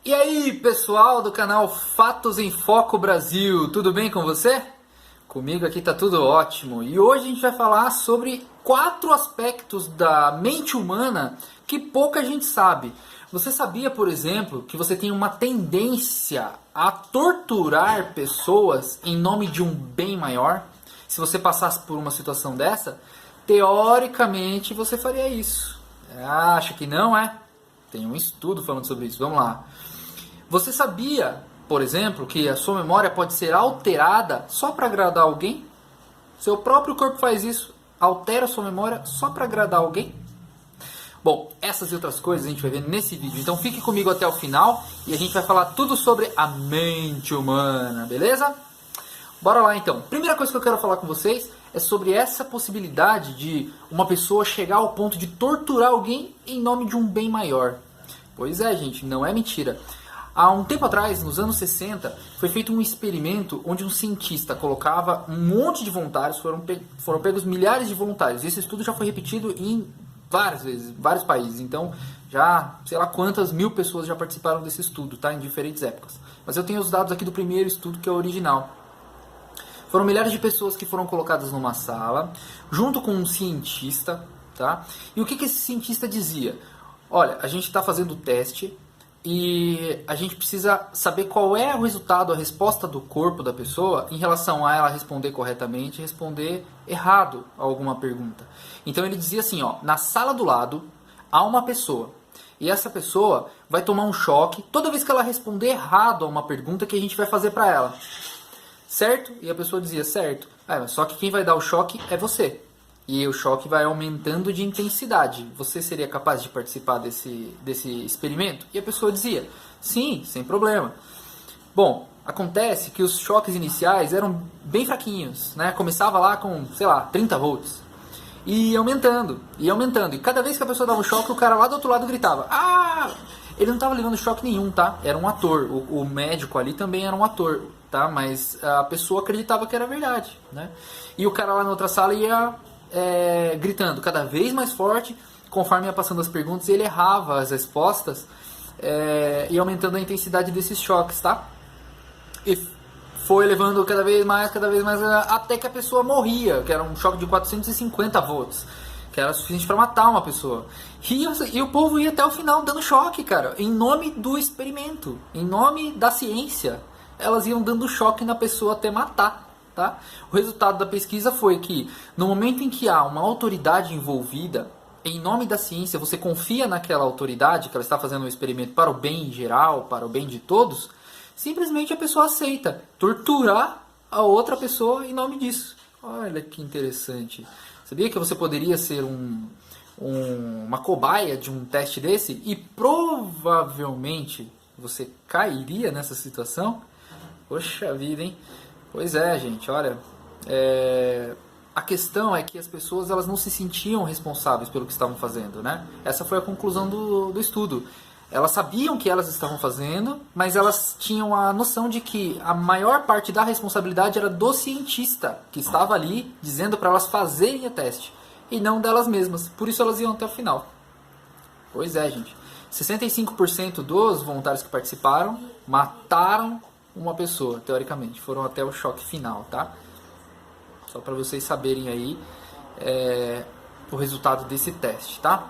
E aí, pessoal do canal Fatos em Foco Brasil, tudo bem com você? Comigo aqui tá tudo ótimo. E hoje a gente vai falar sobre 4 aspectos da mente humana que pouca gente sabe. Você sabia, por exemplo, que você tem uma tendência a torturar pessoas em nome de um bem maior? Se você passasse por uma situação dessa, teoricamente você faria isso. Acha que não, é? Tem um estudo falando sobre isso. Vamos lá. Você sabia, por exemplo, que a sua memória pode ser alterada só para agradar alguém? Seu próprio corpo faz isso, altera a sua memória só para agradar alguém? Bom, essas e outras coisas a gente vai ver nesse vídeo, então fique comigo até o final e a gente vai falar tudo sobre a mente humana, beleza? Bora lá então. Primeira coisa que eu quero falar com vocês é sobre essa possibilidade de uma pessoa chegar ao ponto de torturar alguém em nome de um bem maior. Pois é, gente, não é mentira. Há um tempo atrás, nos anos 60, foi feito um experimento onde um cientista colocava um monte de voluntários, foram pegos milhares de voluntários. Esse estudo já foi repetido em várias vezes, vários países. Então, já sei lá quantas mil pessoas já participaram desse estudo, tá? Em diferentes épocas. Mas eu tenho os dados aqui do primeiro estudo, que é o original. Foram milhares de pessoas que foram colocadas numa sala, junto com um cientista, tá? E o que esse cientista dizia? Olha, a gente está fazendo o teste e a gente precisa saber qual é o resultado, a resposta do corpo da pessoa em relação a ela responder corretamente e responder errado a alguma pergunta. Então ele dizia assim, ó, na sala do lado há uma pessoa e essa pessoa vai tomar um choque toda vez que ela responder errado a uma pergunta que a gente vai fazer para ela. Certo? E a pessoa dizia, certo. Só que quem vai dar o choque é você. E o choque vai aumentando de intensidade. Você seria capaz de participar desse experimento? E a pessoa dizia, sim, sem problema. Bom, acontece que os choques iniciais eram bem fraquinhos, né? Começava lá com, sei lá, 30 volts. E ia aumentando, ia aumentando. E cada vez que a pessoa dava um choque, o cara lá do outro lado gritava, ah! Ele não estava levando choque nenhum, tá? Era um ator. O médico ali também era um ator, tá? Mas a pessoa acreditava que era verdade, né? E o cara lá na outra sala ia gritando cada vez mais forte, conforme ia passando as perguntas, ele errava as respostas e aumentando a intensidade desses choques, tá? E foi levando cada vez mais, até que a pessoa morria, que era um choque de 450 volts, que era suficiente para matar uma pessoa. E o povo ia até o final dando choque, cara, em nome do experimento, em nome da ciência. Elas iam dando choque na pessoa até matar. Tá? O resultado da pesquisa foi que, no momento em que há uma autoridade envolvida, em nome da ciência, você confia naquela autoridade que ela está fazendo um experimento para o bem geral, para o bem de todos, simplesmente a pessoa aceita torturar a outra pessoa em nome disso. Olha que interessante. Sabia que você poderia ser uma cobaia de um teste desse? E provavelmente você cairia nessa situação? Poxa vida, hein? Pois é, gente, olha, a questão é que as pessoas elas não se sentiam responsáveis pelo que estavam fazendo, né? Essa foi a conclusão do estudo. Elas sabiam que elas estavam fazendo, mas elas tinham a noção de que a maior parte da responsabilidade era do cientista, que estava ali dizendo para elas fazerem o teste, e não delas mesmas. Por isso elas iam até o final. Pois é, gente. 65% dos voluntários que participaram mataram uma pessoa, teoricamente, foram até o choque final, tá? Só para vocês saberem aí o resultado desse teste, tá?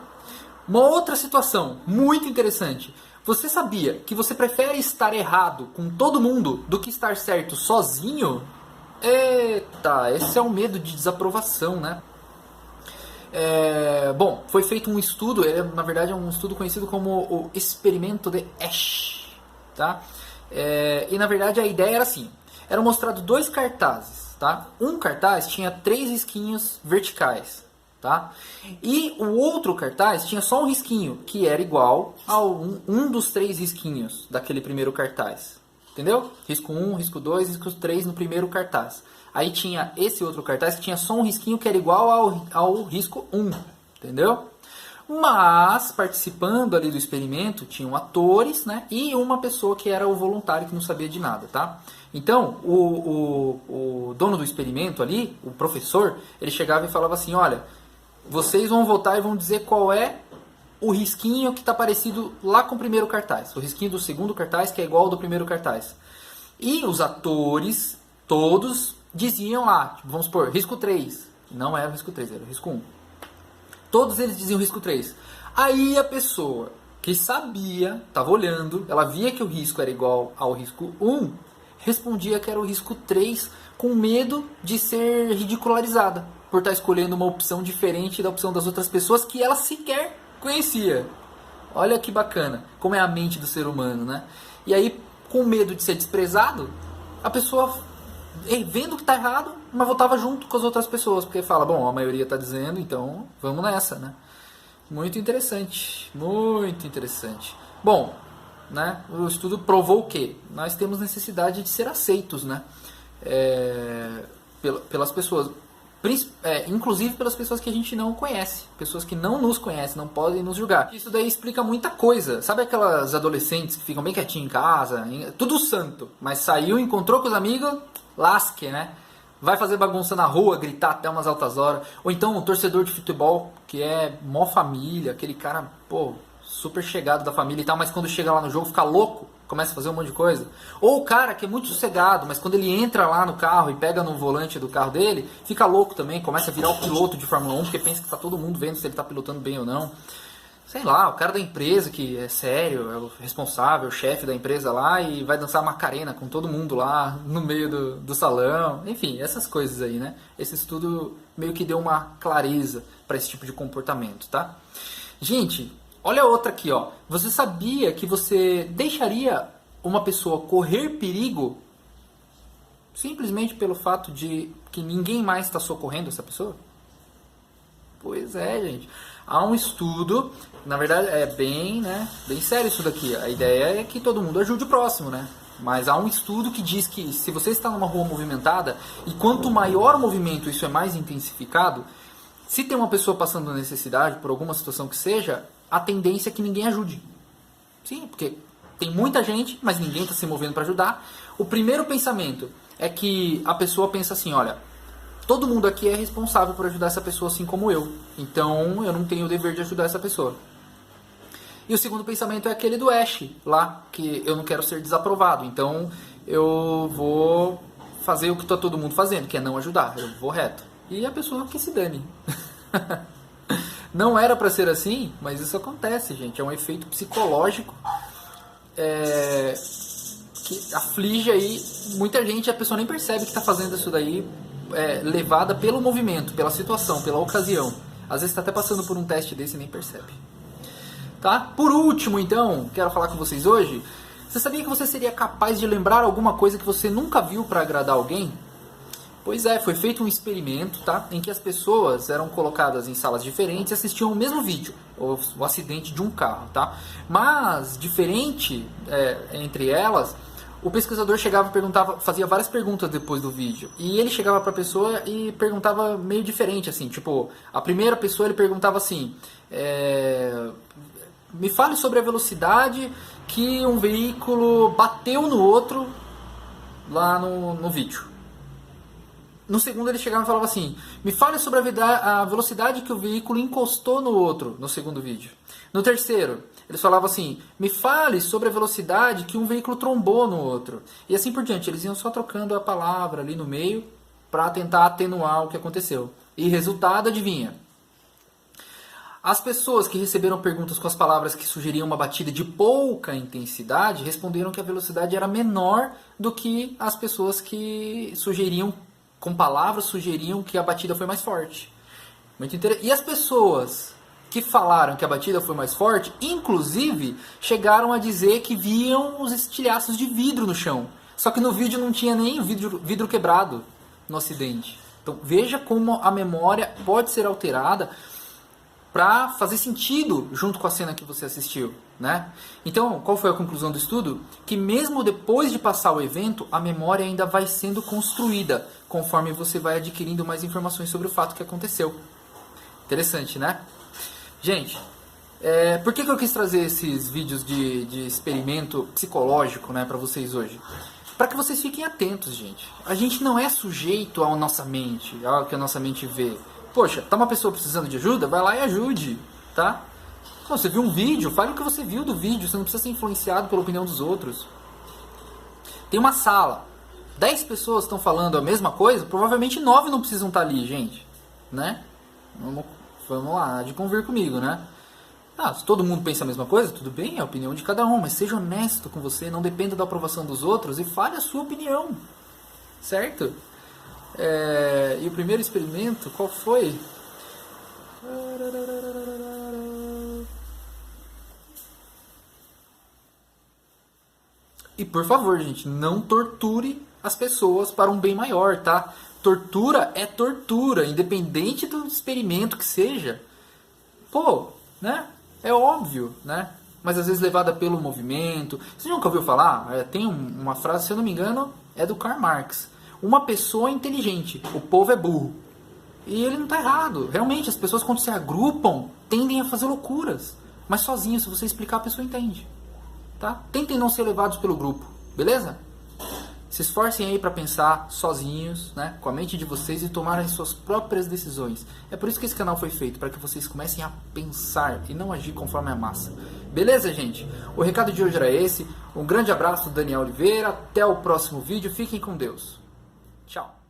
Uma outra situação muito interessante. Você sabia que você prefere estar errado com todo mundo do que estar certo sozinho? Eita, esse é o medo de desaprovação, né? Bom, foi feito um estudo, na verdade é um estudo conhecido como o experimento de Asch, tá? E na verdade a ideia era assim, eram mostrados 2 cartazes, tá? Um cartaz tinha 3 risquinhos verticais, tá? E o outro cartaz tinha só um risquinho, que era igual a um dos 3 risquinhos daquele primeiro cartaz, entendeu? Risco 1, risco 2, risco 3 no primeiro cartaz. Aí tinha esse outro cartaz que tinha só um risquinho que era igual ao risco 1, entendeu? Mas, participando ali do experimento, tinham atores, né? E uma pessoa que era o voluntário que não sabia de nada, tá? Então, o dono do experimento ali, o professor, ele chegava e falava assim, olha, vocês vão votar e vão dizer qual é o risquinho que está parecido lá com o primeiro cartaz. O risquinho do segundo cartaz que é igual ao do primeiro cartaz. E os atores, todos, diziam lá, tipo, vamos supor, risco 3. Não era o risco 3, era o risco 1. Todos eles diziam risco 3. Aí a pessoa que sabia, estava olhando, ela via que o risco era igual ao risco 1, respondia que era o risco 3 com medo de ser ridicularizada por estar escolhendo uma opção diferente da opção das outras pessoas que ela sequer conhecia. Olha que bacana, como é a mente do ser humano, né? E aí, com medo de ser desprezado, a pessoa, vendo que está errado, mas votava junto com as outras pessoas, porque fala, bom, a maioria está dizendo, então vamos nessa, né? Muito interessante, muito interessante. Bom, né, o estudo provou o quê? Nós temos necessidade de ser aceitos, né? Pelas pessoas, inclusive pelas pessoas que a gente não conhece, pessoas que não nos conhecem, não podem nos julgar. Isso daí explica muita coisa. Sabe aquelas adolescentes que ficam bem quietinhos em casa, tudo santo, mas saiu, encontrou com os amigos, lasque, né? Vai fazer bagunça na rua, gritar até umas altas horas. Ou então um torcedor de futebol que é mó família, aquele cara, pô, super chegado da família e tal, mas quando chega lá no jogo fica louco, começa a fazer um monte de coisa. Ou o cara que é muito sossegado, mas quando ele entra lá no carro e pega no volante do carro dele, fica louco também, começa a virar o piloto de Fórmula 1, porque pensa que tá todo mundo vendo se ele tá pilotando bem ou não. Sei lá, o cara da empresa que é sério, é o responsável, o chefe da empresa lá e vai dançar Macarena com todo mundo lá no meio do salão. Enfim, essas coisas aí, né? Esse estudo meio que deu uma clareza para esse tipo de comportamento, tá? Gente, olha outra aqui, ó. Você sabia que você deixaria uma pessoa correr perigo simplesmente pelo fato de que ninguém mais está socorrendo essa pessoa? Pois é, gente. Há um estudo, na verdade é bem sério isso daqui. A ideia é que todo mundo ajude o próximo, né? Mas há um estudo que diz que se você está numa rua movimentada, e quanto maior o movimento, isso é mais intensificado, se tem uma pessoa passando necessidade, por alguma situação que seja, a tendência é que ninguém ajude. Sim, porque tem muita gente, mas ninguém está se movendo para ajudar. O primeiro pensamento é que a pessoa pensa assim, olha, todo mundo aqui é responsável por ajudar essa pessoa assim como eu. Então eu não tenho o dever de ajudar essa pessoa. E o segundo pensamento é aquele do Ash lá, que eu não quero ser desaprovado. Então eu vou fazer o que está todo mundo fazendo, que é não ajudar. Eu vou reto. E a pessoa que se dane. Não era para ser assim, mas isso acontece, gente. É um efeito psicológico que aflige aí muita gente. A pessoa nem percebe que está fazendo isso daí, levada pelo movimento, pela situação, pela ocasião. Às vezes está até passando por um teste desse e nem percebe. Tá? Por último, então, quero falar com vocês hoje. Você sabia que você seria capaz de lembrar alguma coisa que você nunca viu para agradar alguém? Pois é, foi feito um experimento, tá? Em que as pessoas eram colocadas em salas diferentes e assistiam o mesmo vídeo, o acidente de um carro, tá? Mas, diferente entre elas, o pesquisador chegava e perguntava, fazia várias perguntas depois do vídeo. E ele chegava para a pessoa e perguntava meio diferente, assim, tipo, a primeira pessoa ele perguntava assim, me fale sobre a velocidade que um veículo bateu no outro lá no vídeo. No segundo ele chegava e falava assim, me fale sobre a velocidade que o veículo encostou no outro, no segundo vídeo. No terceiro, eles falavam assim, me fale sobre a velocidade que um veículo trombou no outro. E assim por diante, eles iam só trocando a palavra ali no meio para tentar atenuar o que aconteceu. E resultado, adivinha? As pessoas que receberam perguntas com as palavras que sugeriam uma batida de pouca intensidade, responderam que a velocidade era menor do que as pessoas que com palavras sugeriam que a batida foi mais forte. Muito interessante. E as pessoas que falaram que a batida foi mais forte, inclusive, chegaram a dizer que viam os estilhaços de vidro no chão. Só que no vídeo não tinha nem vidro quebrado no acidente. Então veja como a memória pode ser alterada para fazer sentido junto com a cena que você assistiu, né? Então, qual foi a conclusão do estudo? Que mesmo depois de passar o evento, a memória ainda vai sendo construída, conforme você vai adquirindo mais informações sobre o fato que aconteceu. Interessante, né? Gente, por que eu quis trazer esses vídeos de experimento psicológico, né, para vocês hoje? Para que vocês fiquem atentos, gente. A gente não é sujeito à nossa mente, ao que a nossa mente vê. Poxa, tá uma pessoa precisando de ajuda? Vai lá e ajude, tá? Não, você viu um vídeo, fale o que você viu do vídeo, você não precisa ser influenciado pela opinião dos outros. Tem uma sala, 10 pessoas estão falando a mesma coisa, provavelmente 9 não precisam estar ali, gente. Né? Vamos lá, há de convir comigo, né? Se todo mundo pensa a mesma coisa, tudo bem, é a opinião de cada um, mas seja honesto com você, não dependa da aprovação dos outros e fale a sua opinião, certo? E o primeiro experimento, qual foi? E por favor, gente, não torture as pessoas para um bem maior, tá? Tortura é tortura, independente do experimento que seja. Pô, né? É óbvio, né? Mas às vezes levada pelo movimento. Você nunca ouviu falar? Tem uma frase, se eu não me engano, é do Karl Marx. Uma pessoa é inteligente, o povo é burro. E ele não está errado. Realmente, as pessoas quando se agrupam, tendem a fazer loucuras. Mas sozinho, se você explicar, a pessoa entende. Tá? Tentem não ser levados pelo grupo, beleza? Se esforcem aí para pensar sozinhos, né, com a mente de vocês e tomarem suas próprias decisões. É por isso que esse canal foi feito, para que vocês comecem a pensar e não agir conforme a massa. Beleza, gente? O recado de hoje era esse. Um grande abraço do Daniel Oliveira. Até o próximo vídeo. Fiquem com Deus. Tchau.